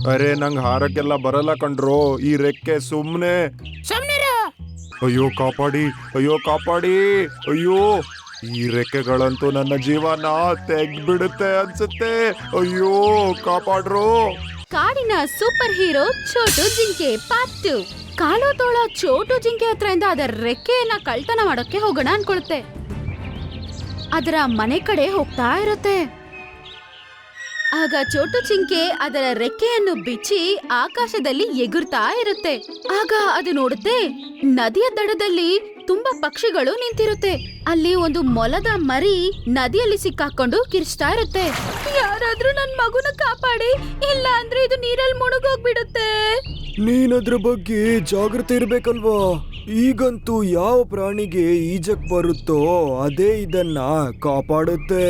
ಅರೆ ನಂಗ್ ಹಾರಕ್ಕೆಲ್ಲ ಬರಲ್ಲ ಕಣ್ರೋ, ಈ ರೆಕ್ಕೆ ಸುಮ್ನೆ. ಅಯ್ಯೋ ಕಾಪಾಡಿ, ಅಯ್ಯೋ ಕಾಪಾಡಿ, ಅಯ್ಯೋ ಈ ರೆಕ್ಕೆಗಳಂತೂ ನನ್ನ ಜೀವನ ತೆಗ್ದ್ಬಿಡುತ್ತೆ ಅನ್ಸುತ್ತೆ. ಅಯ್ಯೋ ಕಾಪಾಡ್ರು. ಕಾಡಿನ ಸೂಪರ್ ಹೀರೋ ಚೋಟು ಜಿಂಕೆ ಪಾರ್ಟ್ 2. ಕಾಲು ತೋಳ ಚೋಟು ಜಿಂಕೆ ಹತ್ರದಿಂದ ಅದರ ರೆಕ್ಕೆಯನ್ನ ಕಳ್ತನ ಮಾಡೋಕೆ ಹೋಗೋಣ ಅನ್ಕೊಳುತ್ತೆ. ಅದರ ಮನೆ ಕಡೆ ಹೋಗ್ತಾ ಇರುತ್ತೆ. ಆಗ ಚೋಟು ಜಿಂಕೆ ಅದರ ರೆಕ್ಕೆಯನ್ನು ಬಿಚ್ಚಿ ಆಕಾಶದಲ್ಲಿ ಎಗುರ್ತಾ ಇರುತ್ತೆ. ಆಗ ಅದು ನೋಡುತ್ತೆ, ನದಿಯ ದಡದಲ್ಲಿ ತುಂಬಾ ಪಕ್ಷಿಗಳು ನಿಂತಿರುತ್ತೆ. ಅಲ್ಲಿ ಒಂದು ಮೊಲದ ಮರಿ ನದಿಯಲ್ಲಿ ಸಿಕ್ಕಾಕೊಂಡು ಕಿರ್ಚ್ತಾ ಇರುತ್ತೆ. ಯಾರಾದ್ರೂ ನನ್ ಮಗುನ ಕಾಪಾಡಿ, ಇಲ್ಲ ಅಂದ್ರೆ ಇದು ನೀರಲ್ಲಿ ಮುಳುಗೋಗ್ಬಿಡುತ್ತೆ. ನೀನದ್ರ ಬಗ್ಗೆ ಜಾಗೃತಿ ಇರ್ಬೇಕಲ್ವಾ? ಈಗಂತೂ ಯಾವ ಪ್ರಾಣಿಗೆ ಈಜಕ್ ಬರುತ್ತೋ ಅದೇ ಇದನ್ನ ಕಾಪಾಡುತ್ತೆ.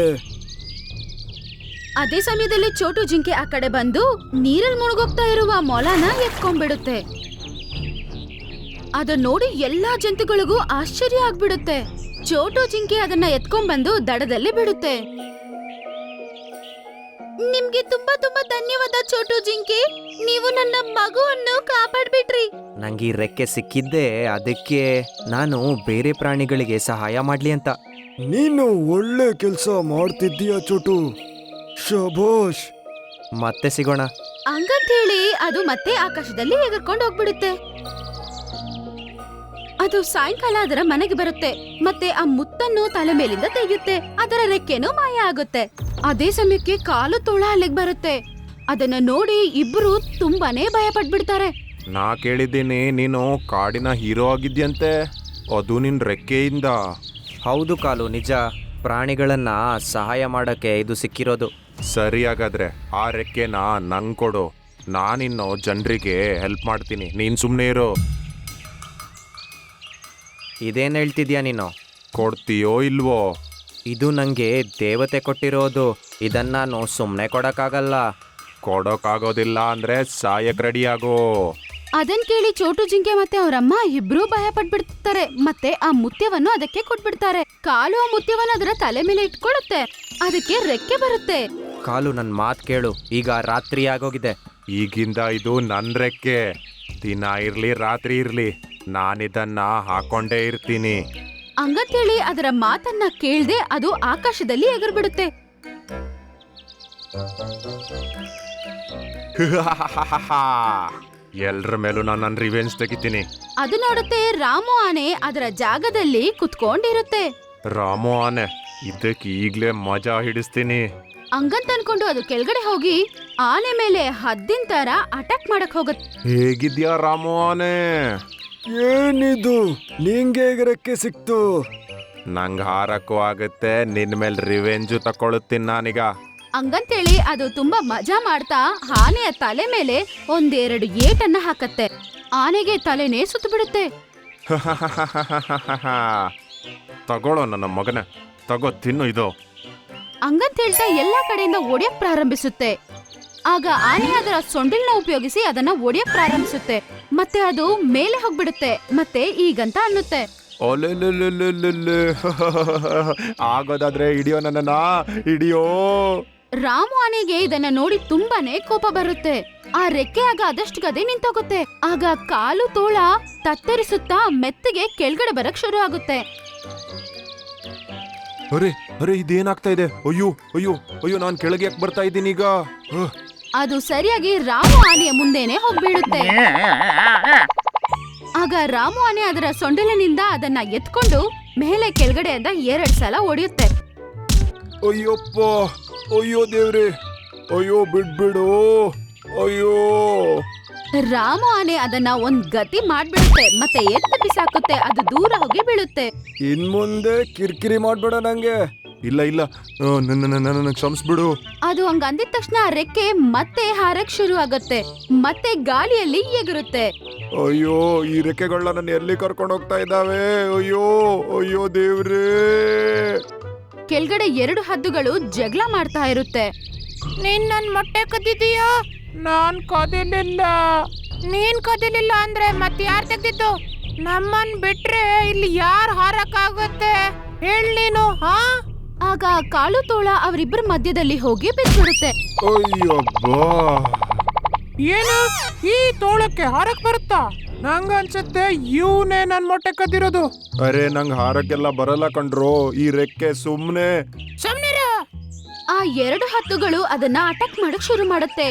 ಅದೇ ಸಮಯದಲ್ಲಿ ಚೋಟು ಜಿಂಕೆ ಆ ಕಡೆ ಬಂದು ನೀರಲ್ಲಿ ಮುಳುಗೋಗ್ತಾ ಇರುವ ಮೊಲನ ಎತ್ಕೊಂಡ್ಬಿಡುತ್ತೆ. ಅದನ್ನ ನೋಡಿ ಎಲ್ಲಾ ಜಂತುಗಳಿಗೂ ಆಶ್ಚರ್ಯ ಆಗ್ಬಿಡುತ್ತೆ. ಚೋಟು ಜಿಂಕೆ ಅದನ್ನ ಎತ್ಕೊಂಡ್ಬಂದು ದಡದಲ್ಲಿ ಬಿಡುತ್ತೆ. ನಿಮ್ಗೆ ತುಂಬಾ ತುಂಬಾ ಧನ್ಯವಾದ ಚೋಟು ಜಿಂಕೆ, ನೀವು ನನ್ನ ಮಗುವನ್ನು ಕಾಪಾಡ್ಬಿಟ್ರಿ. ನಂಗೆ ಈ ರೆಕ್ಕೆ ಸಿಕ್ಕಿದ್ದೆ ಅದಕ್ಕೆ ನಾನು ಬೇರೆ ಪ್ರಾಣಿಗಳಿಗೆ ಸಹಾಯ ಮಾಡ್ಲಿ ಅಂತ. ನೀನು ಒಳ್ಳೆ ಕೆಲಸ ಮಾಡ್ತಿದ್ದೀಯ ಚೋಟು, ಶಭಾಷ್. ಮತ್ತೆ ಸಿಗೋಣ. ಹಂಗಂತ ಹೇಳಿ ಅದು ಮತ್ತೆ ಆಕಾಶದಲ್ಲಿ ಎಗರ್ಕೊಂಡು ಹೋಗ್ಬಿಡುತ್ತೆ. ಅದು ಸಾಯಂಕಾಲ ಅದರ ಮನೆಗೆ ಬರುತ್ತೆ ಮತ್ತೆ ಆ ಮುತ್ತನ್ನು ತಲೆ ಮೇಲಿಂದ ತೆಗೆಯುತ್ತೆ. ಅದರ ರೆಕ್ಕೆನೂ ಮಾಯ ಆಗುತ್ತೆ. ಅದೇ ಸಮಯಕ್ಕೆ ಕಾಲು ತೋಳ ಅಲ್ಲಿಗೆ ಬರುತ್ತೆ. ಅದನ್ನ ನೋಡಿ ಇಬ್ರು ತುಂಬಾನೇ ಭಯ ಪಟ್ಬಿಡ್ತಾರೆ. ನಾ ಕೇಳಿದ್ದೀನಿ ನೀನು ಕಾಡಿನ ಹೀರೋ ಆಗಿದ್ಯಂತೆ, ಅದು ನಿನ್ ರೆಕ್ಕೆಯಿಂದ. ಹೌದು ಕಾಲು, ನಿಜ. ಪ್ರಾಣಿಗಳನ್ನ ಸಹಾಯ ಮಾಡಕ್ಕೆ ಇದು ಸಿಕ್ಕಿರೋದು. ಸರಿ, ಹಾಗಾದ್ರೆ ಆ ರೆಕ್ಕೆನ ನಂಗ್ ಕೊಡು, ನಾನಿನ್ನು ಜನರಿಗೆ ಹೆಲ್ಪ್ ಮಾಡ್ತೀನಿ, ನೀನ್ ಸುಮ್ನೆ ಇರು. ಇದೇನ್ ಹೇಳ್ತಿದ್ಯಾ ನೀನು? ಕೊಡ್ತೀಯೋ ಇಲ್ವೋ? ಇದು ನಂಗೆ ದೇವತೆ ಕೊಟ್ಟಿರೋದು, ಇದನ್ನ ನಾನು ಸುಮ್ಮನೆ ಕೊಡಕ್ಕಾಗಲ್ಲ. ಕೊಡೋಕ್ಕಾಗೋದಿಲ್ಲ ಅಂದ್ರೆ ಸಾಯಕ್ ರೆಡಿ ಆಗೋ. ಅದನ್ ಕೇಳಿ ಚೋಟು ಜಿಂಕೆ ಮತ್ತೆ ಅವರಮ್ಮ ಇಬ್ರು ಭಯ ಪಟ್ಬಿಡ್ತಾರೆ ಮತ್ತೆ ಆ ಮುತ್ಯವನ್ನು ಅದಕ್ಕೆ ಕೊಟ್ಬಿಡ್ತಾರೆ. ಕಾಲು ಆ ಮುತ್ಯವನ್ನು ಅದರ ತಲೆ ಮೇಲೆ ಇಟ್ಕೊಳ್ಳುತ್ತೆ. ಅದಕ್ಕೆ ರೆಕ್ಕೆ ಬರುತ್ತೆ. ಕಾಲು, ನನ್ನ ಮಾತು ಕೇಳು, ಈಗ ರಾತ್ರಿ ಆಗೋಗಿದೆ. ಈಗಿಂದ ಇದು ನನ್ ರೆಕ್ಕೆ. ದಿನ ಇರ್ಲಿ ರಾತ್ರಿ ಇರ್ಲಿ ನಾನಿದನ್ನ ಹಾಕೊಂಡೇ ಇರ್ತೀನಿ. ಹಂಗಂತೇಳಿ ಅದರ ಮಾತನ್ನ ಕೇಳ್ದೆ ಅದು ಆಕಾಶದಲ್ಲಿ ಎಗರ್ಬಿಡುತ್ತೆ. ಎಲ್ರ ಮೇಲೂ ನಾನು ನನ್ನ ರಿವೆಂಜ್ ತೆಗಿತೀನಿ. ಅದು ನೋಡುತ್ತೆ, ರಾಮು ಆನೆ ಅದರ ಜಾಗದಲ್ಲಿ ಕುತ್ಕೊಂಡಿರುತ್ತೆ. ರಾಮು ಆನೆ, ಇದಕ್ಕೆ ಈಗ್ಲೇ ಮಜಾ ಹಿಡಿಸ್ತೀನಿ. ಹಂಗಂತ ಅನ್ಕೊಂಡು ಅದು ಕೆಳಗಡೆ ಹೋಗಿ ಆನೆ ಮೇಲೆ ಹದ್ದಿನ ತರ ಅಟ್ಯಾಕ್ ಮಾಡಕ್ ಹೋಗುತ್ತೆ. ಹೇಗಿದ್ಯಾ ರಾಮು ಆನೆ? ಏನಿದು, ನಿಂಗೆ ರೆಕ್ಕೆ ಸಿಕ್ತು? ನಂಗ್ ಹಾರಕ್ಕೂ ಆಗತ್ತೆ, ನಿನ್ ಮೇಲೆ ರಿವೆಂಜು ತಕೊಳ್ಳುತ್ತೀನಿ ನಾನೀಗ. ಹಂಗಂತೇಳಿ ಅದು ತುಂಬಾ ಮಜಾ ಮಾಡ್ತಾ ಆನೆಯ ತಲೆ ಮೇಲೆ ಒಂದೆರಡು ಏಟನ್ನ ಹಾಕತ್ತೆ. ಆನೆಗೆ ತಲೆನೇ ಸುತ್ತು ಬಿಡುತ್ತೆ. ತಗೊಳ್ಳೋ ನನ್ನ ಮಗನ, ತಗೋ ತಿನ್ನು ಇದು. ಹಂಗಂತ ಹೇಳ್ತಾ ಎಲ್ಲಾ ಕಡೆಯಿಂದ ಒಡೆಯಕ್ ಪ್ರಾರಂಭಿಸುತ್ತೆ. ಆಗ ಆನೆ ಅದರ ಸೊಂಡಿಲ್ನ ಉಪಯೋಗಿಸಿ ಅದನ್ನ ಒಡೆಯಕ್ ಪ್ರಾರಂಭಿಸುತ್ತೆ. ಮತ್ತೆ ಅದು ಮೇಲೆ ಹೋಗ್ಬಿಡುತ್ತೆ ಮತ್ತೆ ಈಗಂತ ಅನ್ನುತ್ತೆ, ಆಗೋದಾದ್ರೆ ಹಿಡಿಯೋ ನನ್ನನ್ನ, ಹಿಡಿಯೋ. ರಾಮು ಆನೆಗೆ ಇದನ್ನ ನೋಡಿ ತುಂಬಾನೇ ಕೋಪ ಬರುತ್ತೆ. ಆ ರೆಕ್ಕೆ ಆಗ ಅದಷ್ಟು ಗದೆ ನಿಂತೋಗುತ್ತೆ. ಆಗ ಕಾಲು ತೋಳ ತತ್ತರಿಸುತ್ತಾ ಮೆತ್ತಗೆ ಕೆಳಗಡೆ ಬರಕ್ ಶುರು ಆಗುತ್ತೆ. ಅರೆ ಅರೆ ಇದೇನಾಗ್ತಾ ಇದೆ? ಅಯ್ಯೋ ಅಯ್ಯೋ ಅಯ್ಯೋ, ನಾನ್ ಕೆಳಗೆ ಯಾಕೆ ಬರ್ತಾ ಇದ್ದೀನಿ ಈಗ? ಅದು ಸರಿಯಾಗಿ ರಾಮು ಆನೆಯ ಮುಂದೆನೆ ಹೋಗ್ಬೀಳುತ್ತೆ. ಆಗ ರಾಮು ಆನೆ ಅದರ ಸೊಂಡಿಲಿನಿಂದ ಅದನ್ನ ಎತ್ಕೊಂಡು ಮೇಲೆ ಕೆಳಗಡೆ ಅಂತ 2 ಸಲ ಹೊಡೆಯುತ್ತೆ. ಅಯ್ಯಪ್ಪ, ಅಯ್ಯೋ ದೇವ್ರೆ, ಅಯ್ಯೋ ಬಿಡ್ಬಿಡು, ಅಯ್ಯೋ. ರಾಮು ಆನೆ ಅದನ್ನ ಒಂದ್ ಗತಿ ಮಾಡ್ಬಿಡುತ್ತೆ ಮತ್ತೆ ಎತ್ತು ಬಿಸಾಕುತ್ತೆ. ಅದು ದೂರ ಹೋಗಿ ಬೀಳುತ್ತೆ. ಇನ್ ಮುಂದೆ ಕಿರಿಕಿರಿ ಮಾಡ್ಬೇಡ ನಂಗೆ. ಇಲ್ಲ ಇಲ್ಲ, ನನ್ನ ಕ್ಷಮಿಸ್ಬಿಡು. ಅದು ಹಂಗ ಅಂದಿದ ತಕ್ಷಣ ಆ ರೆಕ್ಕೆ ಮತ್ತೆ ಹಾರಕ್ ಶುರು ಆಗುತ್ತೆ ಮತ್ತೆ ಗಾಳಿಯಲ್ಲಿ ಎಗರುತ್ತೆ. ಅಯ್ಯೋ, ಈ ರೆಕ್ಕೆಗಳನ್ನ ನನ್ನ ಎಲ್ಲಿ ಕರ್ಕೊಂಡು ಹೋಗ್ತಾ ಇದ್ದಾವೆ? ಅಯ್ಯೋ ಅಯ್ಯೋ ದೇವ್ರೇ. ಕೆಳಗಡೆ 2 ಹದ್ದುಗಳು ಜಗಳ ಮಾಡ್ತಾ ಇರುತ್ತೆ. ನೀನ್ ನನ್ ಮೊಟ್ಟೆ ಕದ್ದಿದೀಯಾ? ನಾನ್ ಕದಿಲಿಲ್ಲ. ನೀನ್ ಕದಿಲಿಲ್ಲ ಅಂದ್ರೆ ಮತ್ತೆ ಯಾರ್ ತೆಗ್ದಿದ್ದು? ನಮ್ಮನ್ ಬಿಟ್ರೆ ಇಲ್ಲಿ ಯಾರ್ ಹಾರಕ್ಕಾಗುತ್ತೆ ಹೇಳ್ ನೀನು, ಹಾ? ಆಗ ಕಾಳು ತೋಳ ಅವರಿಬ್ಬರ ಮಧ್ಯದಲ್ಲಿ ಹೋಗಿ ಬಿದ್ಬಿಡುತ್ತೆ. ಅಯ್ಯಬ್ಬಾ, ಏನು ಈ ತೋಳಕ್ಕೆ ಹಾರಕ್ ಬರುತ್ತಾ? ನಂಗ ಅನ್ಸುತ್ತೆ ಇವನೇ ನನ್ ಮೊಟ್ಟೆ ಕದ್ದಿರೋದು. ಅರೆ ನಂಗ್ ಹಾರಕ್ಕೆಲ್ಲ ಬರಲ್ಲ ಕಣ್ರೋ, ಈ ರೆಕ್ಕೆ ಸುಮ್ನೆ. ಸುಮ್ನಿರು. ಆ 2 ಹದ್ದುಗಳು ಅದನ್ನ ಅಟ್ಯಾಕ್ ಮಾಡಕ್ ಶುರು ಮಾಡುತ್ತೆ.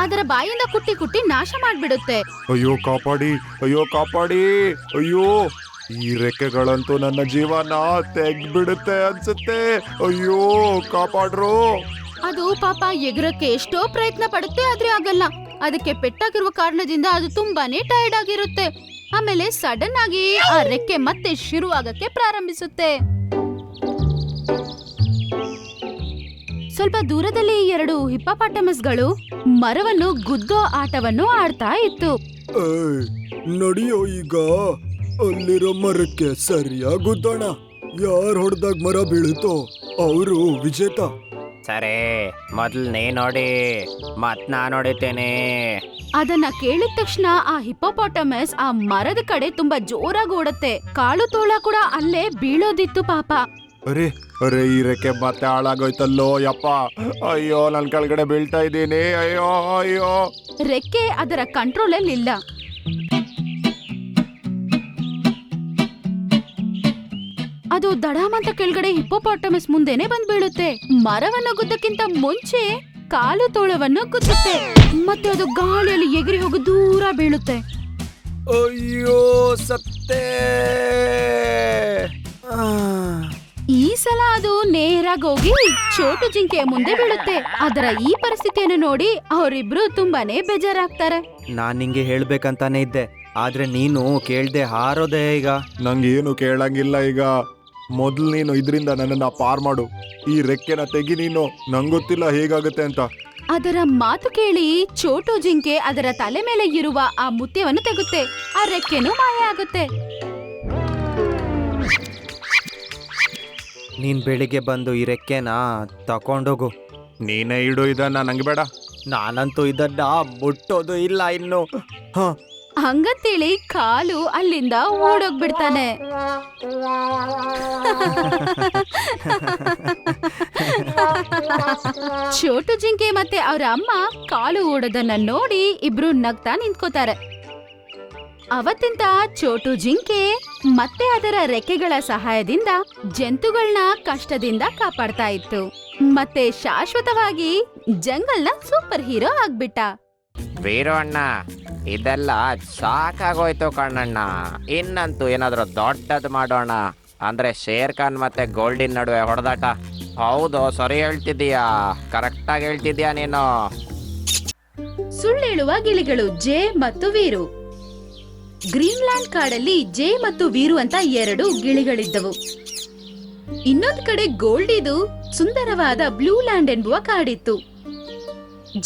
ಅದರ ಬಾಯಿಂದ ಕುಟ್ಟಿ ಕುಟ್ಟಿ ನಾಶ ಮಾಡ್ಬಿಡುತ್ತೆ. ಅಯ್ಯೋ ಕಾಪಾಡಿ, ಅಯ್ಯೋ ಕಾಪಾಡಿ, ಅಯ್ಯೋ ಈ ರೆಕ್ಕೆಗಳಂತೂ ನನ್ನ ಜೀವನ ತೆಗ್ದ್ಬಿಡುತ್ತೆ ಅನ್ಸುತ್ತೆ. ಅಯ್ಯೋ ಕಾಪಾಡ್ರು. ಅದು ಪಾಪ ಎಗರಕ್ಕೆ ಎಷ್ಟೋ ಪ್ರಯತ್ನ ಪಡುತ್ತೆ, ಆದ್ರೆ ಆಗಲ್ಲ. ಅದಕ್ಕೆ ಪೆಟ್ಟಾಗಿರುವ ಕಾರಣದಿಂದ ಅದು ತುಂಬಾನೇ ಟೈರ್ಡ್ ಆಗಿರುತ್ತೆ. ಆಮೇಲೆ ಸಡನ್ ಆಗಿ ಆ ರೆಕ್ಕೆ ಮತ್ತೆ ಶುರುವಾಗಕ್ಕೆ ಪ್ರಾರಂಭಿಸುತ್ತೆ. ಸ್ವಲ್ಪ ದೂರದಲ್ಲಿ 2 ಹಿಪ್ಪೋಪಾಟಮಸ್ಗಳು ಮರವನ್ನು ಗುದ್ದೋ ಆಟವನ್ನು ಆಡ್ತಾ ಇತ್ತು. ಏಯ್, ನಡಿಯೋ ಈಗ ಅಲ್ಲಿರೋ ಮರಕ್ಕೆ ಸರಿಯಾಗಿ ಗುದ್ದೋಣ. ಯಾರ್ ಹೊಡೆದಾಗ ಮರ ಬೀಳುತ್ತೋ ಅವರು ವಿಜೇತ. ಸರಿ, ಮೊದ್ಲು ನೀ ನೋಡಿ, ಮತ್ ನಾ ನೋಡಿತೇನೆ. ಅದನ್ನ ಕೇಳಿದ ತಕ್ಷಣ ಆ ಹಿಪ್ಪೋಪಾಟಮಸ್ ಆ ಮರದ ಕಡೆ ತುಂಬಾ ಜೋರಾಗಿ ಓಡುತ್ತೆ. ಕಾಳು ತೋಳ ಕೂಡ ಅಲ್ಲೇ ಬೀಳೋದಿತ್ತು ಪಾಪ. ಅರೆ ಅರೆ ಈ ರೆಕ್ಕೆ ಮತ್ತೆ ಹಾಳಾಗೋಯ್ತಲ್ಲೋ ಯಪ್ಪ. ಅಯ್ಯೋ ನನ್ ಕೆಳಗಡೆ ಬೀಳ್ತಾ ಇದ್ದೀನಿ. ಅಯ್ಯೋ ಅಯ್ಯೋ. ರೆಕ್ಕೆ ಅದರ ಕಂಟ್ರೋಲಲ್ಲಿ ಇಲ್ಲ. ಅದು ದಡಾಮಂತ ಕೆಳಗಡೆ ಹಿಪ್ಪೋಪಾಟಮಸ್ ಮುಂದೆನೆ ಬಂದ್ ಬೀಳುತ್ತೆ. ಮರವನ್ನು ಗುದ್ದಕ್ಕಿಂತ ಮುಂಚೆ ಕಾಲು ತೋಳವನ್ನು ಗುದ್ದುತ್ತೆ. ಮತ್ತೆ ಅದು ಗಾಳಿಯಲ್ಲಿ ಎಗರಿ ಹೋಗಿ ದೂರ ಬೀಳುತ್ತೆ. ಅಯ್ಯೋ ಸತ್ತೇ. ಈ ಸಲ ಅದು ನೇರಾಗಿ ಹೋಗಿ ಚೋಟು ಜಿಂಕೆಯ ಮುಂದೆ ಬೀಳುತ್ತೆ. ಅದರ ಈ ಪರಿಸ್ಥಿತಿಯನ್ನು ನೋಡಿ ಅವರಿಬ್ರು ತುಂಬಾನೇ ಬೇಜಾರಾಗ್ತಾರೆ. ನಾನ್ ನಿಂಗೆ ಹೇಳ್ಬೇಕಂತಾನೆ ಇದ್ದೆ, ಆದ್ರೆ ನೀನು ಕೇಳ್ದೆ ಹಾರೋದೆ ಈಗ. ನಂಗೇನು ಕೇಳಂಗಿಲ್ಲ ಈಗ. ಮೊದ್ಲು ನೀನು ಇದರಿಂದ ನನ್ನನ್ನ ಪಾರ್ ಮಾಡು. ಈ ರೆಕ್ಕೆನ ತೆಗಿ ನೀನು. ನಂಗೊತ್ತಿಲ್ಲ ಹೇಗಾಗುತ್ತೆ ಅಂತ. ಅದರ ಮಾತು ಕೇಳಿ ಚೋಟು ಜಿಂಕೆ ಅದರ ತಲೆ ಮೇಲೆ ಇರುವ ಆ ಮುತ್ಯವನ್ನು ತೆಗುತ್ತೆ. ಆ ರೆಕ್ಕೆನೂ ಮಾಯ ಆಗುತ್ತೆ. ನೀನ್ ಬೆಳಿಗ್ಗೆ ಬಂದು ಈ ರೆಕ್ಕೆನ ತಕೊಂಡೋಗು. ನೀನೇ ಇಡು ಇದನ್ನ, ನಂಗೆ ಬೇಡ. ನಾನಂತೂ ಇದನ್ನ ಮುಟ್ಟೋದು ಇಲ್ಲ ಇನ್ನು. ಹಂಗಂತೇಳಿ ಕಾಲು ಅಲ್ಲಿಂದ ಓಡೋಗ್ಬಿಡ್ತಾನೆ. ಚೋಟು ಜಿಂಕೆ ಮತ್ತೆ ಅವರ ಅಮ್ಮ ಕಾಲು ಓಡೋದನ್ನ ನೋಡಿ ಇಬ್ರು ನಗ್ತಾ ನಿಂತ್ಕೋತಾರೆ. ಅವತ್ತಿಂದ ಚೋಟು ಜಿಂಕೆ ಮತ್ತೆ ಅದರ ರೆಕ್ಕೆಗಳ ಸಹಾಯದಿಂದ ಜಂತುಗಳನ್ನ ಕಷ್ಟದಿಂದ ಕಾಪಾಡ್ತಾ ಇತ್ತು. ಮತ್ತೆ ಶಾಶ್ವತವಾಗಿ ಜಂಗಲ್ನ ಸೂಪರ್ ಹೀರೋ ಆಗ್ಬಿಟ್ಟ. ವೀರು ಅಣ್ಣ, ಇದೆಲ್ಲ ಸಾಕಾಗೋಯ್ತು ಕಣ್ಣಣ್ಣ. ಇನ್ನಂತೂ ಏನಾದರೂ ದೊಡ್ಡದು ಮಾಡೋಣ. ಅಂದ್ರೆ ಶೇರ್ ಖಾನ್ ಮತ್ತೆ ಗೋಲ್ಡಿನ್ ನಡುವೆ ಹೊಡೆದಾಟ. ಹೌದು, ಸರಿ ಹೇಳ್ತಿದ್ದೀಯಾ, ಕರೆಕ್ಟಾಗಿ ಹೇಳ್ತಿದ್ಯಾ ನೀನು. ಸುಳ್ಳೇಳುವ ಗಿಳಿಗಳು ಜೇ ಮತ್ತು ವೀರು. ಗ್ರೀನ್ಲ್ಯಾಂಡ್ ಕಾಡಲ್ಲಿ ಜೇ ಮತ್ತು ವೀರು ಅಂತ 2 ಗಿಳಿಗಳಿದ್ದವು. ಇನ್ನೊಂದು ಕಡೆ ಗೋಲ್ಡಿದು ಸುಂದರವಾದ ಬ್ಲೂ ಲ್ಯಾಂಡ್ ಎನ್ನುವ ಕಾಡಿತ್ತು.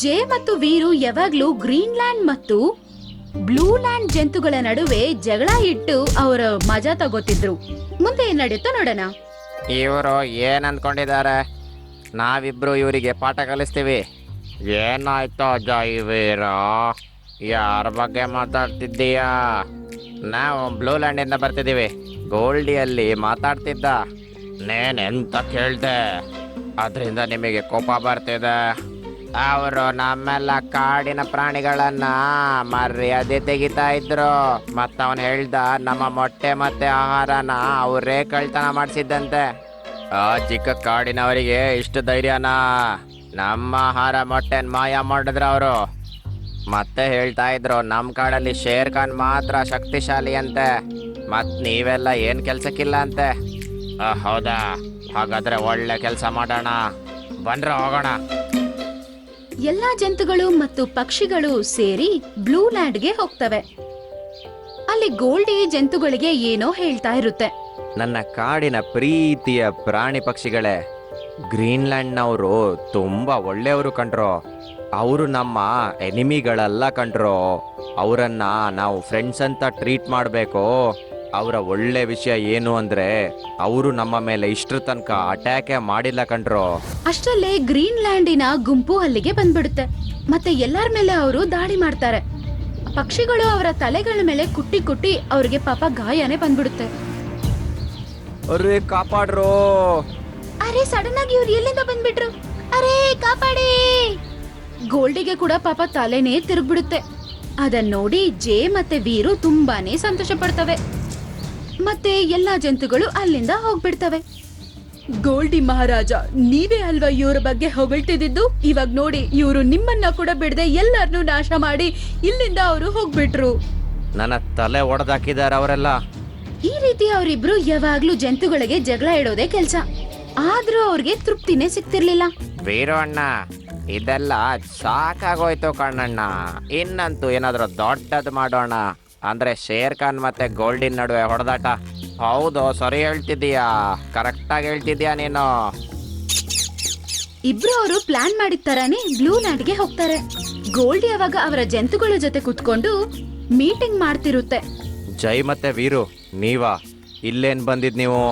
ಜೇ ಮತ್ತು ವೀರು ಯಾವಾಗ್ಲೂ ಗ್ರೀನ್ಲ್ಯಾಂಡ್ ಮತ್ತು ಬ್ಲೂ ಲ್ಯಾಂಡ್ ಜಂತುಗಳ ನಡುವೆ ಜಗಳ ಇಟ್ಟು ಅವರ ಮಜಾ ತಗೋತಿದ್ರು. ಮುಂದೆ ಏನ್ ನಡೆಯುತ್ತೋ ನೋಡೋಣ. ಇವರು ಏನ್ ಅನ್ಕೊಂಡಿದ್ದಾರೆ? ನಾವಿಬ್ರು ಇವರಿಗೆ ಪಾಠ ಕಲಿಸ್ತೀವಿ. ಏನಾಯ್ತು ಅಜಯ್ ವೀರು? ಯಾರ ಬಗ್ಗೆ ಮಾತಾಡ್ತಿದ್ದೀಯಾ? ನಾವು ಬ್ಲೂ ಲ್ಯಾಂಡಿಂದ ಬರ್ತಿದ್ದೀವಿ. ಗೋಲ್ಡಿಯಲ್ಲಿ ಮಾತಾಡ್ತಿದ್ದ. ನೇನೆಂತ ಕೇಳ್ದೆ? ಅದರಿಂದ ನಿಮಗೆ ಕೋಪ ಬರ್ತಿದೆ. ಅವರು ನಮ್ಮೆಲ್ಲ ಕಾಡಿನ ಪ್ರಾಣಿಗಳನ್ನ ಮರ್ಯಾದೆ ತೆಗಿತಾ ಇದ್ರು. ಮತ್ತವನ್ ಹೇಳ್ದ ನಮ್ಮ ಮೊಟ್ಟೆ ಮತ್ತೆ ಆಹಾರನ ಅವರೇ ಕಳ್ತನ ಮಾಡಿಸಿದ್ದಂತೆ. ಆ ಚಿಕ್ಕ ಕಾಡಿನವರಿಗೆ ಇಷ್ಟು ಧೈರ್ಯನಾ? ನಮ್ಮ ಆಹಾರ ಮೊಟ್ಟೆನ್ ಮಾಯ ಮಾಡಿದ್ರು ಅವರು. ಮತ್ತೆ ಹೇಳ್ತಾ ಇದ್ರು ನಮ್ಮ ಕಾಡಲ್ಲಿ ಶೇರ್ ಖಾನ್ ಮಾತ್ರ ಶಕ್ತಿಶಾಲಿ ಅಂತೆ. ಮತ್ ನೀವೆಲ್ಲ ಏನ್ ಕೆಲ್ಸಕ್ಕಿಲ್ಲ ಅಂತೆ. ಹೌದಾ? ಹಾಗಾದ್ರೆ ಒಳ್ಳೆ ಕೆಲಸ ಮಾಡೋಣ, ಬನ್ರ ಹೋಗೋಣ. ಎಲ್ಲಾ ಜಂತುಗಳು ಮತ್ತು ಪಕ್ಷಿಗಳು ಸೇರಿ ಬ್ಲೂ ಲ್ಯಾಂಡ್ಗೆ ಹೋಗ್ತವೆ. ಅಲ್ಲಿ ಗೋಲ್ಡಿ ಜಂತುಗಳಿಗೆ ಏನೋ ಹೇಳ್ತಾ ಇರುತ್ತೆ. ನನ್ನ ಕಾಡಿನ ಪ್ರೀತಿಯ ಪ್ರಾಣಿ ಪಕ್ಷಿಗಳೇ, ಗ್ರೀನ್ಲ್ಯಾಂಡ್ನವರು ತುಂಬಾ ಒಳ್ಳೆಯವರು ಕಂಡ್ರೋ. ಅವರು ನಮ್ಮ ಎನಿಮಿಗಳಲ್ಲ ಕಂಡ್ರೋ. ಅವರನ್ನ ನಾವು ಫ್ರೆಂಡ್ಸ್ ಅಂತ ಟ್ರೀಟ್ ಮಾಡಬೇಕು. ಅವರ ಒಳ್ಳೆ ವಿಷಯ ಏನು ಅಂದ್ರೆ ಅವರು ನಮ್ಮ ಮೇಲೆ ಇಷ್ಟರ ತನಕ ಅಟ್ಯಾಕೇ ಮಾಡಿಲ್ಲ ಕಂಡ್ರೋ. ಅಷ್ಟರಲ್ಲೇ ಗ್ರೀನ್ಲ್ಯಾಂಡಿನ ಗುಂಪು ಅಲ್ಲಿಗೆ ಬಂದ್ಬಿಡುತ್ತೆ. ಮತ್ತೆ ಎಲ್ಲರ ಮೇಲೆ ಅವರು ದಾಳಿ ಮಾಡ್ತಾರೆ. ಪಕ್ಷಿಗಳು ಅವರ ತಲೆಗಳ ಮೇಲೆ ಕುಟ್ಟಿ ಕುಟ್ಟಿ ಅವ್ರಿಗೆ ಪಾಪ ಗಾಯನೇ ಬಂದ್ಬಿಡುತ್ತೆ. ಅರೆ ಕಾಪಾಡ್ರೋ. ಅರೆ ಸಡನ್ ಆಗಿ ಇವ್ರು ಎಲ್ಲಿಂದ ಬಂದ್ಬಿಟ್ರು? ಅರೆ ಕಾಪಾಡಿ! ಗೋಲ್ಡಿಗೆ ಕೂಡ ಪಾಪ ತಲೆನೇ ತಿರುಗ್ಬಿಡುತ್ತೆ. ಅದನ್ನ ನೋಡಿ ಜೇ ಮತ್ತೆ ವೀರು ತುಂಬಾನೇ ಸಂತೋಷ ಪಡ್ತವೆ. ಮತ್ತೆ ಎಲ್ಲಾ ಜಂತುಗಳು ಅಲ್ಲಿಂದ ಹೋಗ್ಬಿಡ್ತವೆ. ಗೋಲ್ಡಿ ಮಹಾರಾಜ, ನೀವೇ ಅಲ್ವಾ ಇವ್ರ ಬಗ್ಗೆ ಹೊಗಳ್ತಿದ್ದು? ಇವಾಗ ನೋಡಿ, ಇವರು ನಿಮ್ಮನ್ನ ಕೂಡ ಬಿಡದೆ ಎಲ್ಲರನ್ನೂ ನಾಶ ಮಾಡಿ ಇಲ್ಲಿಂದ ಅವರು ಹೋಗ್ಬಿಟ್ರು. ನನ್ನ ತಲೆ ಒಡೆದಾಕಿದ್ದಾರೆ ಅವರೆಲ್ಲ. ಈ ರೀತಿ ಅವರಿಬ್ರು ಯಾವಾಗ್ಲೂ ಜಂತುಗಳಿಗೆ ಜಗಳ ಇಡೋದೇ ಕೆಲ್ಸ. ಆದ್ರೂ ಅವ್ರಿಗೆ ತೃಪ್ತಿನೇ ಸಿಗ್ತಿರ್ಲಿಲ್ಲ. ವೀರು ಅಣ್ಣ, ಇದೆಲ್ಲ ಸಾಕಾಗೋಯ್ತು ಕಣ್ಣಣ್ಣ. ಇನ್ನಂತೂ ಏನಾದರೂ ದೊಡ್ಡದು ಮಾಡೋಣ. ಅಂದ್ರೆ ಶೇರ್ ಖಾನ್ ಮತ್ತೆ ಗೋಲ್ಡಿನ್ ನಡುವೆ ಹೊಡೆದಾಟ. ಹೌದು, ಸರಿ ಹೇಳ್ತಿದ್ದೀಯಾ, ಕರೆಕ್ಟಾಗಿ ಹೇಳ್ತಿದ್ಯಾ ನೀನು. ಇಬ್ರು ಅವರು ಪ್ಲಾನ್ ಮಾಡಿದ ತರಾನೇ ಬ್ಲೂ ಲ್ಯಾಂಡ್ಗೆ ಹೋಗ್ತಾರೆ. ಗೋಲ್ಡಿ ಅವಾಗ ಅವರ ಜಂತುಗಳ ಜೊತೆ ಕುತ್ಕೊಂಡು ಮೀಟಿಂಗ್ ಮಾಡ್ತಿರುತ್ತೆ. ಜೈ ಮತ್ತೆ ವೀರು, ನೀವಾ ಇಲ್ಲೇನ್ ಬಂದಿದ್ ನೀವು?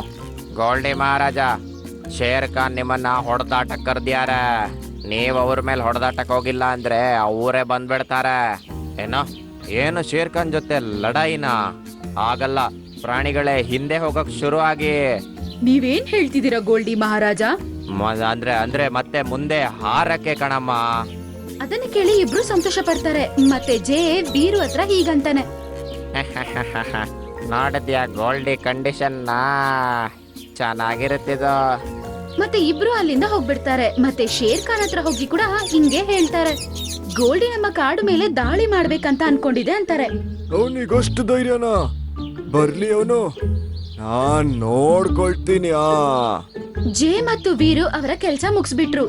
ಗೋಲ್ಡಿ ಮಹಾರಾಜ, ಶೇರ್ ಖಾನ್ ನಿಮ್ಮನ್ನ ಹೊಡೆದಾಟಕ್ಕೆ ಕರ್ದ್ಯಾರ. ನೀವು ಅವ್ರ ಮೇಲೆ ಹೊಡೆದಾಟಕ್ಕೆ ಹೋಗಿಲ್ಲ ಅಂದ್ರೆ ಅವರೇ ಬಂದ್ಬಿಡ್ತಾರೆ. ಏನು ಶೇರ್ ಖಾನ್ ಜೊತೆ ಲಡಾಯಿನ? ಆಗಲ್ಲ, ಪ್ರಾಣಿಗಳೇ ಹಿಂದೆ ಹೋಗಕ್ ಶುರು ಆಗಿ. ನೀವೇನ್ ಹೇಳ್ತಿದ್ದೀರಾ ಗೋಲ್ಡಿ ಮಹಾರಾಜ? ಅಂದ್ರೆ ಮತ್ತೆ ಮುಂದೆ ಹಾರಕ್ಕೆ ಕಣಮ್ಮ. ಅದನ್ನ ಕೇಳಿ ಇಬ್ರು ಸಂತೋಷ ಪಡ್ತಾರೆ. ಮತ್ತೆ ಜೇ ವೀರು ಹತ್ರ ಹೀಗಂತಾನೆ, ನೋಡಿದ್ಯಾ ಗೋಲ್ಡಿ ಕಂಡೀಷನ್ ಚೆನ್ನಾಗಿರುತ್ತಿದ್ದು. ಮತ್ತೆ ಇಬ್ರು ಅಲ್ಲಿಂದ ಹೋಗ್ಬಿಡ್ತಾರೆ. ಮತ್ತೆ ಶೇರ್ ಖಾನ್ ಹತ್ರ ಹೋಗಿ ಕೂಡ ಹಿಂಗೆ ಹೇಳ್ತಾರೆ, ಗೋಲ್ಡಿ ನಮ್ಮ ಕಾಡು ಮೇಲೆ ದಾಳಿ ಮಾಡ್ಬೇಕಂತ ಅನ್ಕೊಂಡಿದೆ ಅಂತಾರೆ. ಅವನಿಗಷ್ಟು ಧೈರ್ಯನಾ? ಬರ್ಲಿ ಅವನು, ನಾನ್ ನೋಡ್ಕೊಳ್ತೀನಿ. ಜೇ ಮತ್ತು ವೀರು ಅವರ ಕೆಲಸ ಮುಗಿಸ್ಬಿಟ್ರು.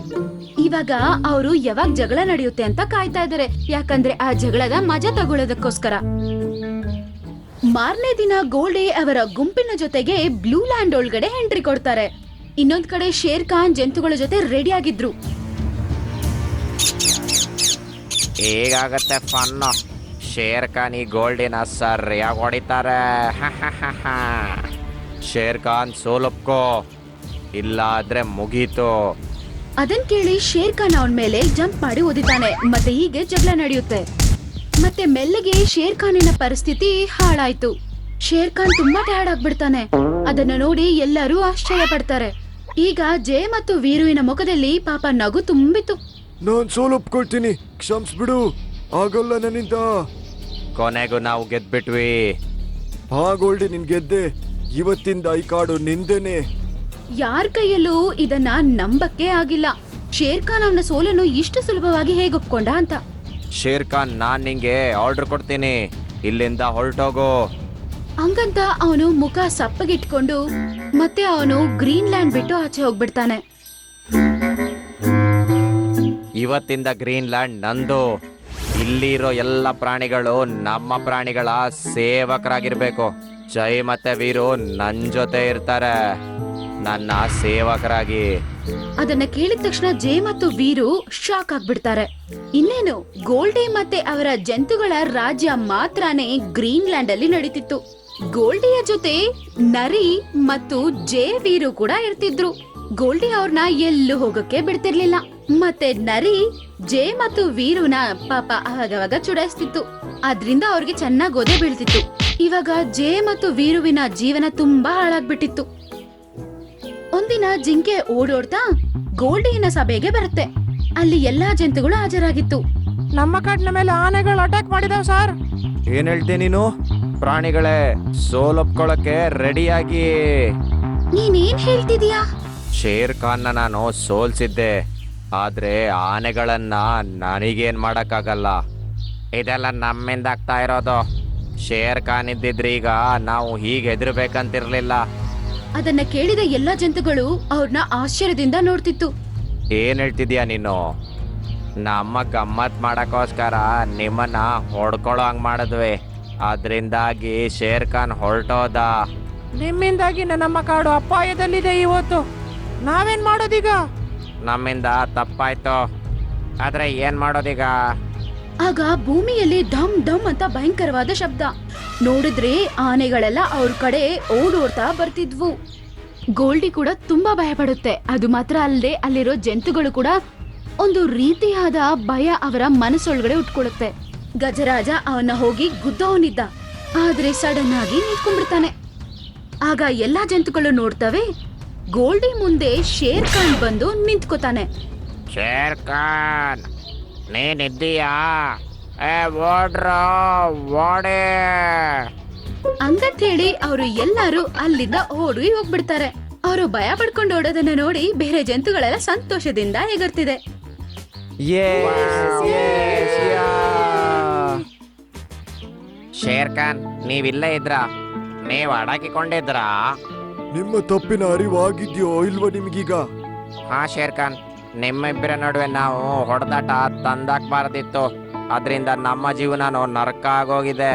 ಇವಾಗ ಅವರು ಯಾವಾಗ ಜಗಳ ನಡೆಯುತ್ತೆ ಅಂತ ಕಾಯ್ತಾ ಇದ್ದಾರೆ. ಯಾಕಂದ್ರೆ ಆ ಜಗಳದ ಮಜಾ ತಗೊಳ್ಳೋದಕ್ಕೋಸ್ಕರ. ಮಾರನೇ ದಿನ ಗೋಲ್ಡಿ ಅವರ ಗುಂಪಿನ ಜೊತೆಗೆ ಬ್ಲೂ ಲ್ಯಾಂಡ್ ಒಳಗಡೆ ಎಂಟ್ರಿ ಕೊಡ್ತಾರೆ. ಇನ್ನೊಂದ್ ಕಡೆ ಶೇರ್ ಖಾನ್ ಜಂತುಗಳ ಜೊತೆ ರೆಡಿ ಆಗಿದ್ರು. ಹೇಗಾಗತ್ತೆ ಫನ್ನು? ಶೇರ್ ಖಾನ್ ಈ ಗೋಲ್ಡಿನ ಸರಿಯಾಗಿ ಹೊಡಿತಾರೆ. ಶೇರ್ ಖಾನ್ ಸೋಲೊಪ್ಕೋ, ಇಲ್ಲ ಆದ್ರೆ ಮುಗೀತು. ಅದನ್ ಕೇಳಿ ಶೇರ್ ಖಾನ್ ಅವನ ಮೇಲೆ ಜಂಪ್ ಮಾಡಿ ಓದಿತಾನೆ. ಮತ್ತೆ ಹೀಗೆ ಜಗಳ ನಡೆಯುತ್ತೆ. ಮತ್ತೆ ಮೆಲ್ಲಗೆ ಶೇರ್ ಖಾನಿನ ಪರಿಸ್ಥಿತಿ ಹಾಳಾಯ್ತು. ಶೇರ್ ಖಾನ್ ತುಂಬಾ ಟಯರ್ಡ್ ಆಗ್ಬಿಡ್ತಾನೆ. ಅದನ್ನ ನೋಡಿ ಎಲ್ಲರೂ ಆಶ್ಚರ್ಯ ಪಡ್ತಾರೆ. ಈಗ ಜೇ ಮತ್ತು ವೀರುವಿನ ಮುಖದಲ್ಲಿ ಪಾಪ ನಗು ತುಂಬಿತು. ನಾನ್ ಸೋಲೊಪ್ಕೊಳ್ತೀನಿ, ಕ್ಷಮಿಸ್ಬಿಡು, ಆಗಲ್ಲ ನನ್ನಿಂದ. ಕೊನೆಗೂ ನಾವು ಗೆದ್ಬಿಟ್ವಿ. ಹಾ ಗೋಲ್ಡಿ, ನಿನ್ ಗೆದ್ದೆ. ಇವತ್ತಿಂದ ಈ ಕಾಡು ನಿಂದೇನೆ. ಯಾರ ಕೈಯಲ್ಲೂ ಇದನ್ನ ನಂಬಕ್ಕೆ ಆಗಿಲ್ಲ. ಶೇರ್ ಖಾನ್ ಅವನ ಸೋಲನ್ನು ಇಷ್ಟು ಸುಲಭವಾಗಿ ಹೇಗೆ ಒಪ್ಕೊಂಡ ಅಂತ. ಶೇರ್ ಖಾನ್, ನಾನ್ ನಿಂಗೆ ಆರ್ಡರ್ ಕೊಡ್ತೀನಿ, ಇಲ್ಲಿಂದ ಹೊರಟೋಗು. ಹಂಗಂತ ಅವನು ಮುಖ ಸಪ್ಪಗಿಟ್ಕೊಂಡು ಮತ್ತೆ ಅವನು ಗ್ರೀನ್ ಲ್ಯಾಂಡ್ ಬಿಟ್ಟು ಆಚೆ ಹೋಗ್ಬಿಡ್ತಾನೆ. ಇವತ್ತಿಂದ ಗ್ರೀನ್ ಲ್ಯಾಂಡ್ ನಂದು. ಇಲ್ಲಿರೋ ಎಲ್ಲ ಪ್ರಾಣಿಗಳು ನಮ್ಮ ಪ್ರಾಣಿಗಳ ಸೇವಕರಾಗಿರ್ಬೇಕು. ಜೈ ಮತ್ತೆ ವೀರು ನನ್ ಜೊತೆ ಇರ್ತಾರೆ, ನನ್ನ ಸೇವಕರಾಗಿ. ಅದನ್ನ ಕೇಳಿದ ತಕ್ಷಣ ಜೇ ಮತ್ತು ವೀರು ಶಾಕ್ ಆಗ್ಬಿಡ್ತಾರೆ. ಇನ್ನೇನು, ಗೋಲ್ಡಿ ಮತ್ತೆ ಅವರ ಜಂತುಗಳ ರಾಜ್ಯ ಮಾತ್ರನೇ ಗ್ರೀನ್ ಲ್ಯಾಂಡ್ ಅಲ್ಲಿ ನಡೀತಿತ್ತು. ಗೋಲ್ಡಿಯ ಜೊತೆ ನರಿ ಮತ್ತು ಜೇ ವೀರು ಕೂಡ ಇರ್ತಿದ್ರು. ಗೋಲ್ಡಿ ಅವ್ರನ್ನ ಎಲ್ಲೂ ಹೋಗಕ್ಕೆ ಬಿಡ್ತಿರ್ಲಿಲ್ಲ. ಮತ್ತೆ ನರಿ ಜೇ ಮತ್ತು ವೀರುನ ಪಾಪ ಅವಾಗವಾಗ ಚುಡಾಯಿಸ್ತಿತ್ತು. ಅದ್ರಿಂದ ಅವ್ರಿಗೆ ಚೆನ್ನಾಗಿ ಒದೆ ಬೀಳ್ತಿತ್ತು. ಇವಾಗ ಜೇ ಮತ್ತು ವೀರುವಿನ ಜೀವನ ತುಂಬಾ ಹಾಳಾಗ್ಬಿಟ್ಟಿತ್ತು. ಒಂದಿನ ಜಿಂಕೆ ಓಡೋಡ್ತಾ ಗೋಲ್ಡಿನ ಸಭೆಗೆ ಬರುತ್ತೆ. ಅಲ್ಲಿ ಎಲ್ಲಾ ಜಂತುಗಳು ಹಾಜರಾಗಿತ್ತು. ನಮ್ಮ ಕಾಡಿನ ಮೇಲೆ ಆನೆಗಳು ಅಟ್ಯಾಕ್ ಮಾಡಿದಾವ್ ಸರ್. ಏನ್ ಹೇಳ್ತೀನಿ ನೀನು? ಪ್ರಾಣಿಗಳೇ, ಸೋಲೊಪ್ಕೊಳಕ್ಕೆ ರೆಡಿಯಾಗಿ. ನೀನೇನ್ ಹೇಳ್ತಿದೀಯಾ? ಶೇರ್ ಖಾನ್ನ ನಾನು ಸೋಲ್ಸಿದ್ದೆ, ಆದ್ರೆ ಆನೆಗಳನ್ನ ನನಗೇನ್ ಮಾಡಕ್ಕಾಗಲ್ಲ. ಇದೆಲ್ಲ ನಮ್ಮಿಂದ ಆಗ್ತಾ ಇರೋದು. ಶೇರ್ ಖಾನ್ ಇದ್ದಿದ್ರೀಗ ನಾವು ಹೀಗೆ ಹೆದರ್ಬೇಕಂತಿರ್ಲಿಲ್ಲ. ಅದನ್ನ ಕೇಳಿದ ಎಲ್ಲಾ ಜಂತುಗಳು ಅವ್ರನ್ನ ಆಶ್ಚರ್ಯದಿಂದ ನೋಡ್ತಿತ್ತು. ಏನ್ ಹೇಳ್ತಿದ್ಯಾ ನೀನು? ನಮ್ಮ ಗಮ್ಮತ್ ಮಾಡಕ್ಕೋಸ್ಕರ ನಿಮ್ಮನ್ನ ಹೊಡ್ಕೊಳ್ಳೋ ಹಂಗ್ ಮಾಡಿದ್ವಿ, ಅದ್ರಿಂದಾಗಿ ಶೇರ್ ಖಾನ್ ಹೊರಟೋದ. ನಿಮ್ಮಿಂದಾಗಿ ನಮ್ಮ ಕಾಡು ಅಪಾಯದಲ್ಲಿದೆ ಇವತ್ತು. ನಾವೇನ್ ಮಾಡೋದೀಗ? ನಮ್ಮಿಂದ ತಪ್ಪಾಯ್ತು, ಆದ್ರೆ ಏನ್ ಮಾಡೋದೀಗ? ಆಗ ಭೂಮಿಯಲ್ಲಿ ಢಮ್ ಢಮ್ ಅಂತ ಭಯಂಕರವಾದ ಶಬ್ದ. ನೋಡಿದ್ರೆ ಆನೆಗಳೆಲ್ಲ ಅವ್ರ ಕಡೆ ಓಡೋಡ್ತಾ ಬರ್ತಿದ್ವು. ಗೋಲ್ಡಿ ಕೂಡ ತುಂಬಾ ಭಯ ಪಡುತ್ತೆ. ಅದು ಮಾತ್ರ ಅಲ್ಲದೆ ಅಲ್ಲಿರೋ ಜಂತುಗಳು ಕೂಡ ಒಂದು ರೀತಿಯಾದ ಭಯ ಅವರ ಮನಸ್ಸೊಳಗಡೆ ಉಟ್ಕೊಳ್ಳುತ್ತೆ. ಗಜರಾಜ ಅವನ್ನ ಹೋಗಿ ಗುದ್ದವನಿದ್ದ, ಆದ್ರೆ ಸಡನ್ ಆಗಿ ನಿಂತ್ಕೊಂಡ್ಬಿಡ್ತಾನೆ. ಆಗ ಎಲ್ಲಾ ಜಂತುಗಳು ನೋಡ್ತವೆ, ಗೋಲ್ಡಿ ಮುಂದೆ ಶೇರ್ ಖಾನ್ ಬಂದು ನಿಂತ್ಕೋತಾನೆ. ಶೇರ್ ಖಾನ್, ನೀನಿದ್ದೀಯಾ? ಏ ಓಡ್ರೋ, ಓಡೇ. ಹಂಗಂತ ಹೇಳಿ ಅವರು ಎಲ್ಲರೂ ಅಲ್ಲಿಂದ ಓಡಿ ಹೋಗ್ಬಿಡ್ತಾರೆ. ಅವರು ಭಯ ಪಡ್ಕೊಂಡು ಓಡೋದನ್ನ ನೋಡಿ ಬೇರೆ ಜಂತುಗಳೆಲ್ಲ ಸಂತೋಷದಿಂದ ಎಗರ್ತಿದೆ. ಶೇರ್ ಖಾನ್, ನೀವಿಲ್ಲೇ ಇದ್ರಾ? ನೀವು ಅಡಗಿಕೊಂಡಿದ್ರಾ? ನಿಮ್ಮ ತಪ್ಪಿನ ಅರಿವಾಗಿದ್ಯೋ ಇಲ್ವೋ ನಿಮ್ಗೀಗ? ಹಾ ಶೇರ್ ಖಾನ್, ನಿಮ್ಮಿಬ್ಬರ ನಡುವೆ ನಾವು ಹೊಡೆದಾಟ ತಂದಾಕ್ಬಾರ್ದಿತ್ತು. ಅದರಿಂದ ನಮ್ಮ ಜೀವನನೂ ನರಕ ಆಗೋಗಿದೆ.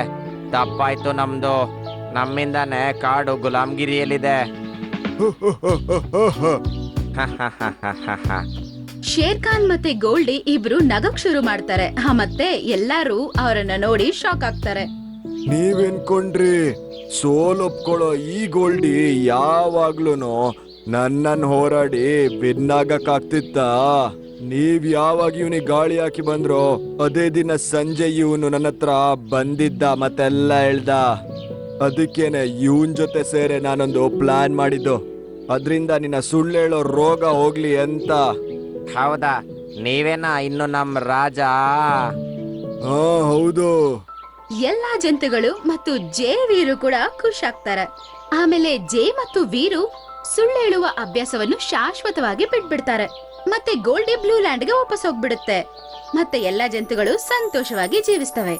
ತಪ್ಪಾಯ್ತು ನಮ್ದು. ನಮ್ಮಿಂದಾನೇ ಕಾಡು ಗುಲಾಮ್ಗಿರಿಯಲ್ಲಿದೆ. ಶೇರ್ ಖಾನ್ ಮತ್ತೆ ಗೋಲ್ಡಿ ಇಬ್ರು ನಗಕ್ ಶುರು ಮಾಡ್ತಾರೆ. ಮತ್ತೆ ಎಲ್ಲಾರು ಅವರನ್ನ ನೋಡಿ ಶಾಕ್ ಆಗ್ತಾರೆ. ನೀವೆನ್ಕೊಂಡ್ರಿ ಸೋಲೊಪ್ಕೊಳ್ಳೋ ಈ ಗೋಲ್ಡಿ ಯಾವಾಗ್ಲೂನು ನನ್ನನ್ ಹೋರಾಡಿ ಬಿನ್ನಾಗಕ್ಕಾಗ್ತಿತ್ತ? ನೀವ್ ಯಾವಾಗ ಇವನಿಗೆ ಗಾಳಿ ಹಾಕಿ ಬಂದ್ರೋ ಅದೇ ದಿನ ಸಂಜೆ ಇವನು ನನ್ನ ಹತ್ರ ಬಂದಿದ್ದ ಮತ್ತೆಲ್ಲ ಹೇಳ್ದ. ಅದಕ್ಕೇನೆ ಇವನ್ ಜೊತೆ ಸೇರೆ ನಾನೊಂದು ಪ್ಲಾನ್ ಮಾಡಿದ್ದು. ಅದ್ರಿಂದ ನಿನ್ನ ಸುಳ್ಳೇಳೋ ರೋಗ ಹೋಗ್ಲಿ ಅಂತ. ಹೌದಾ? ನೀವೇನಾ ಇನ್ನು ನಮ್ಮ ರಾಜ? ಹಾ ಹೌದು. ಎಲ್ಲಾ ಜಂತುಗಳು ಮತ್ತು ಜೇ ವೀರು ಕೂಡ ಖುಷಾಗ್ತಾರೆ. ಆಮೇಲೆ ಜೇ ಮತ್ತು ವೀರು ಸುಳ್ಳು ಹೇಳುವ ಅಭ್ಯಾಸವನ್ನು ಶಾಶ್ವತವಾಗಿ ಬಿಟ್ಬಿಡ್ತಾರೆ. ಮತ್ತೆ ಗೋಲ್ಡಿ ಬ್ಲೂ ಲ್ಯಾಂಡ್ಗೆ ವಾಪಸ್ ಹೋಗ್ಬಿಡುತ್ತೆ. ಮತ್ತೆ ಎಲ್ಲಾ ಜಂತುಗಳು ಸಂತೋಷವಾಗಿ ಜೀವಿಸ್ತವೆ.